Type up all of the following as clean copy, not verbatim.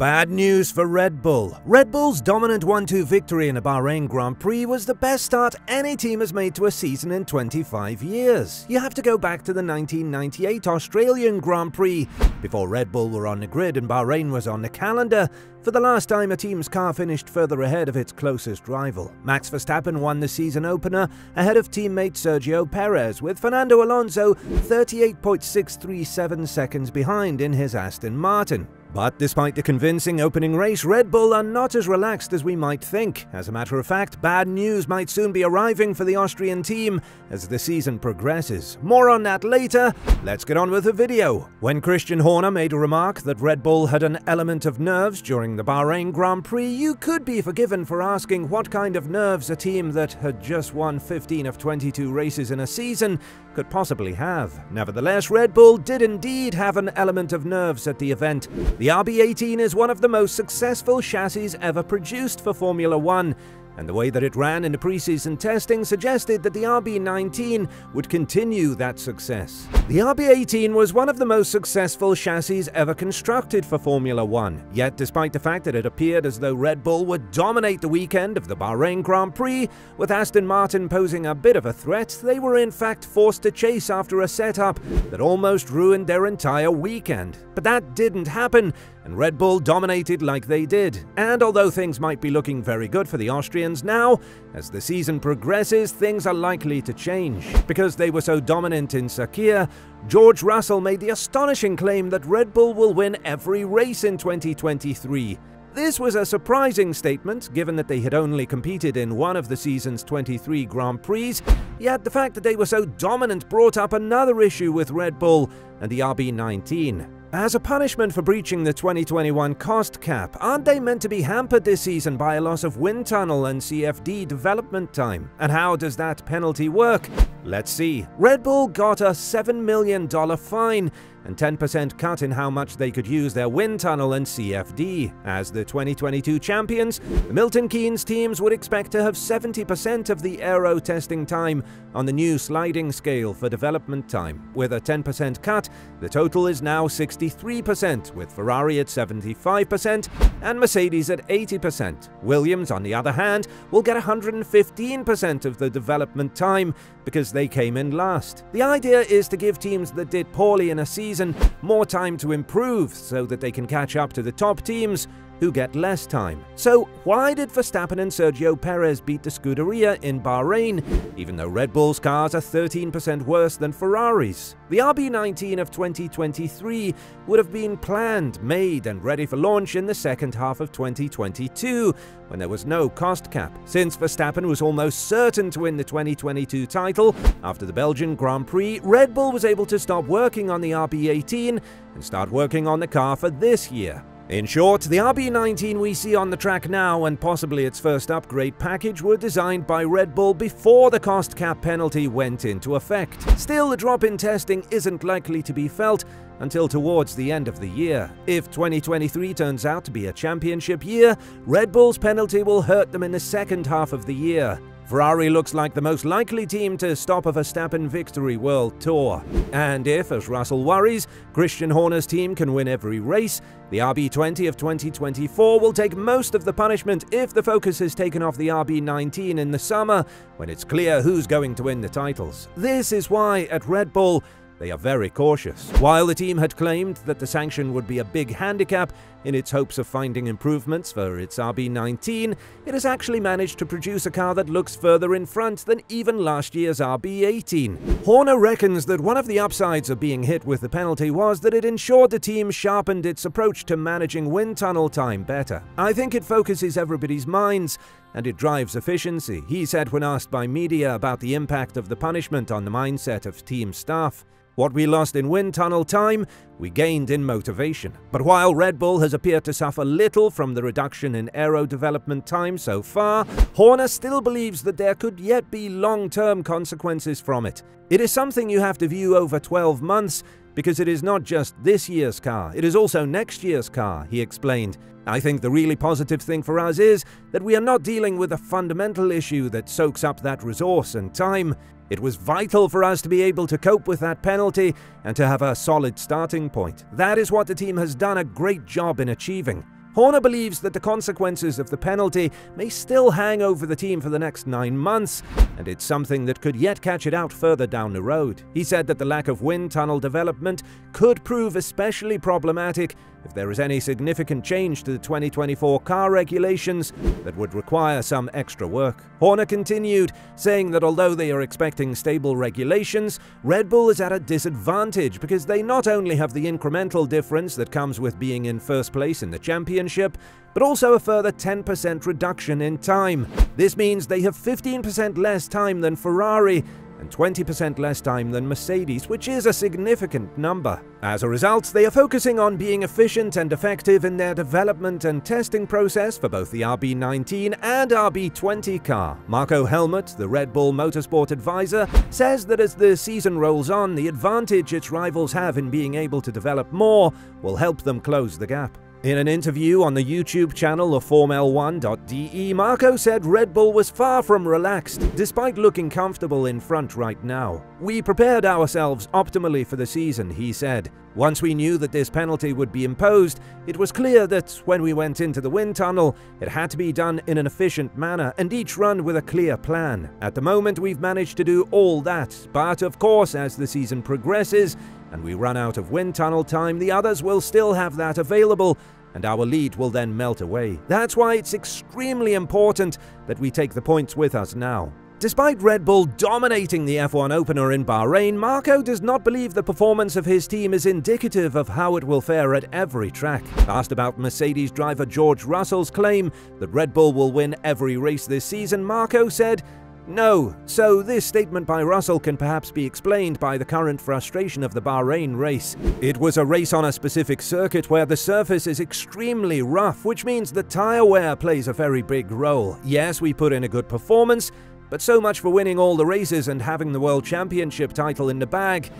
Bad news for Red Bull. Red Bull's dominant 1-2 victory in the Bahrain Grand Prix was the best start any team has made to a season in 25 years. You have to go back to the 1998 Australian Grand Prix before Red Bull were on the grid and Bahrain was on the calendar for the last time a team's car finished further ahead of its closest rival. Max Verstappen won the season opener ahead of teammate Sergio Perez, with Fernando Alonso 38.637 seconds behind in his Aston Martin. But despite the convincing opening race, Red Bull are not as relaxed as we might think. As a matter of fact, bad news might soon be arriving for the Austrian team as the season progresses. More on that later. Let's get on with the video. When Christian Horner made a remark that Red Bull had an element of nerves during the Bahrain Grand Prix, you could be forgiven for asking what kind of nerves a team that had just won 15 of 22 races in a season could possibly have. Nevertheless, Red Bull did indeed have an element of nerves at the event. The RB18 is one of the most successful chassis ever produced for Formula 1, and the way that it ran in the preseason testing suggested that the RB19 would continue that success. The RB18 was one of the most successful chassis ever constructed for Formula 1, yet despite the fact that it appeared as though Red Bull would dominate the weekend of the Bahrain Grand Prix, with Aston Martin posing a bit of a threat, they were in fact forced to chase after a setup that almost ruined their entire weekend. But that didn't happen, and Red Bull dominated like they did. And although things might be looking very good for the Austrians now, as the season progresses, things are likely to change. Because they were so dominant in Scuderia, George Russell made the astonishing claim that Red Bull will win every race in 2023. This was a surprising statement, given that they had only competed in one of the season's 23 Grand Prix, yet the fact that they were so dominant brought up another issue with Red Bull and the RB19. As a punishment for breaching the 2021 cost cap, aren't they meant to be hampered this season by a loss of wind tunnel and CFD development time? And how does that penalty work? Let's see. Red Bull got a $7 million fine and 10% cut in how much they could use their wind tunnel and CFD. As the 2022 champions, the Milton Keynes teams would expect to have 70% of the aero testing time on the new sliding scale for development time. With a 10% cut, the total is now 63%, with Ferrari at 75% and Mercedes at 80%. Williams, on the other hand, will get 115% of the development time because they came in last. The idea is to give teams that did poorly in a season more time to improve so that they can catch up to the top teams who get less time. So why did Verstappen and Sergio Perez beat the Scuderia in Bahrain, even though Red Bull's cars are 13% worse than Ferrari's? The RB19 of 2023 would have been planned, made and ready for launch in the second half of 2022, when there was no cost cap. Since Verstappen was almost certain to win the 2022 title after the Belgian Grand Prix, Red Bull was able to stop working on the RB18 and start working on the car for this year. In short, the RB19 we see on the track now and possibly its first upgrade package were designed by Red Bull before the cost cap penalty went into effect. Still, the drop in testing isn't likely to be felt until towards the end of the year. If 2023 turns out to be a championship year, Red Bull's penalty will hurt them in the second half of the year. Ferrari looks like the most likely team to stop a Verstappen victory world tour. And if, as Russell worries, Christian Horner's team can win every race, the RB20 of 2024 will take most of the punishment if the focus is taken off the RB19 in the summer, when it's clear who's going to win the titles. This is why, at Red Bull, they are very cautious. While the team had claimed that the sanction would be a big handicap in its hopes of finding improvements for its RB19, it has actually managed to produce a car that looks further in front than even last year's RB18. Horner reckons that one of the upsides of being hit with the penalty was that it ensured the team sharpened its approach to managing wind tunnel time better. I think it focuses everybody's minds and it drives efficiency, he said when asked by media about the impact of the punishment on the mindset of team staff. What we lost in wind tunnel time, we gained in motivation. But while Red Bull has appeared to suffer little from the reduction in aero development time so far, Horner still believes that there could yet be long-term consequences from it. It is something you have to view over 12 months, because it is not just this year's car, it is also next year's car, he explained. I think the really positive thing for us is that we are not dealing with a fundamental issue that soaks up that resource and time. It was vital for us to be able to cope with that penalty and to have a solid starting point. That is what the team has done a great job in achieving. Horner believes that the consequences of the penalty may still hang over the team for the next 9 months, and it's something that could yet catch it out further down the road. He said that the lack of wind tunnel development could prove especially problematic if there is any significant change to the 2024 car regulations that would require some extra work. Horner continued, saying that although they are expecting stable regulations, Red Bull is at a disadvantage because they not only have the incremental difference that comes with being in first place in the championship, but also a further 10% reduction in time. This means they have 15% less time than Ferrari and 20% less time than Mercedes, which is a significant number. As a result, they are focusing on being efficient and effective in their development and testing process for both the RB19 and RB20 car. Marco Helmut, the Red Bull Motorsport advisor, says that as the season rolls on, the advantage its rivals have in being able to develop more will help them close the gap. In an interview on the YouTube channel of Formel1.de, Marco said Red Bull was far from relaxed, despite looking comfortable in front right now. "We prepared ourselves optimally for the season," he said. "Once we knew that this penalty would be imposed, it was clear that when we went into the wind tunnel, it had to be done in an efficient manner and each run with a clear plan. At the moment, we've managed to do all that, but of course, as the season progresses and we run out of wind tunnel time, the others will still have that available, and our lead will then melt away. That's why it's extremely important that we take the points with us now." Despite Red Bull dominating the F1 opener in Bahrain, Marco does not believe the performance of his team is indicative of how it will fare at every track. Asked about Mercedes driver George Russell's claim that Red Bull will win every race this season, Marco said, "No, so this statement by Russell can perhaps be explained by the current frustration of the Bahrain race. It was a race on a specific circuit where the surface is extremely rough, which means that tyre wear plays a very big role. Yes, we put in a good performance, but so much for winning all the races and having the World Championship title in the bag.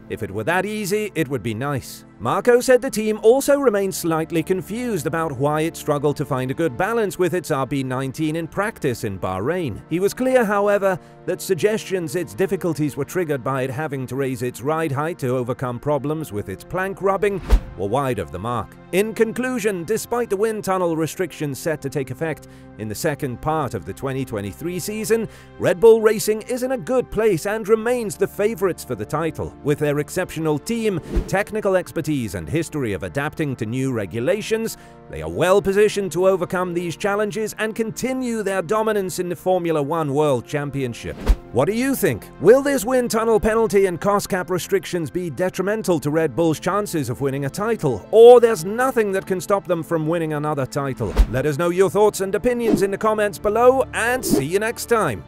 If it were that easy, it would be nice." Marco said the team also remains slightly confused about why it struggled to find a good balance with its RB19 in practice in Bahrain. He was clear, however, that suggestions its difficulties were triggered by it having to raise its ride height to overcome problems with its plank rubbing were wide of the mark. In conclusion, despite the wind tunnel restrictions set to take effect in the second part of the 2023 season, Red Bull Racing is in a good place and remains the favourites for the title. With their exceptional team, technical expertise and history of adapting to new regulations, they are well positioned to overcome these challenges and continue their dominance in the Formula One World Championship. What do you think? Will this wind tunnel penalty and cost cap restrictions be detrimental to Red Bull's chances of winning a title? Or there's nothing that can stop them from winning another title? Let us know your thoughts and opinions in the comments below, and see you next time.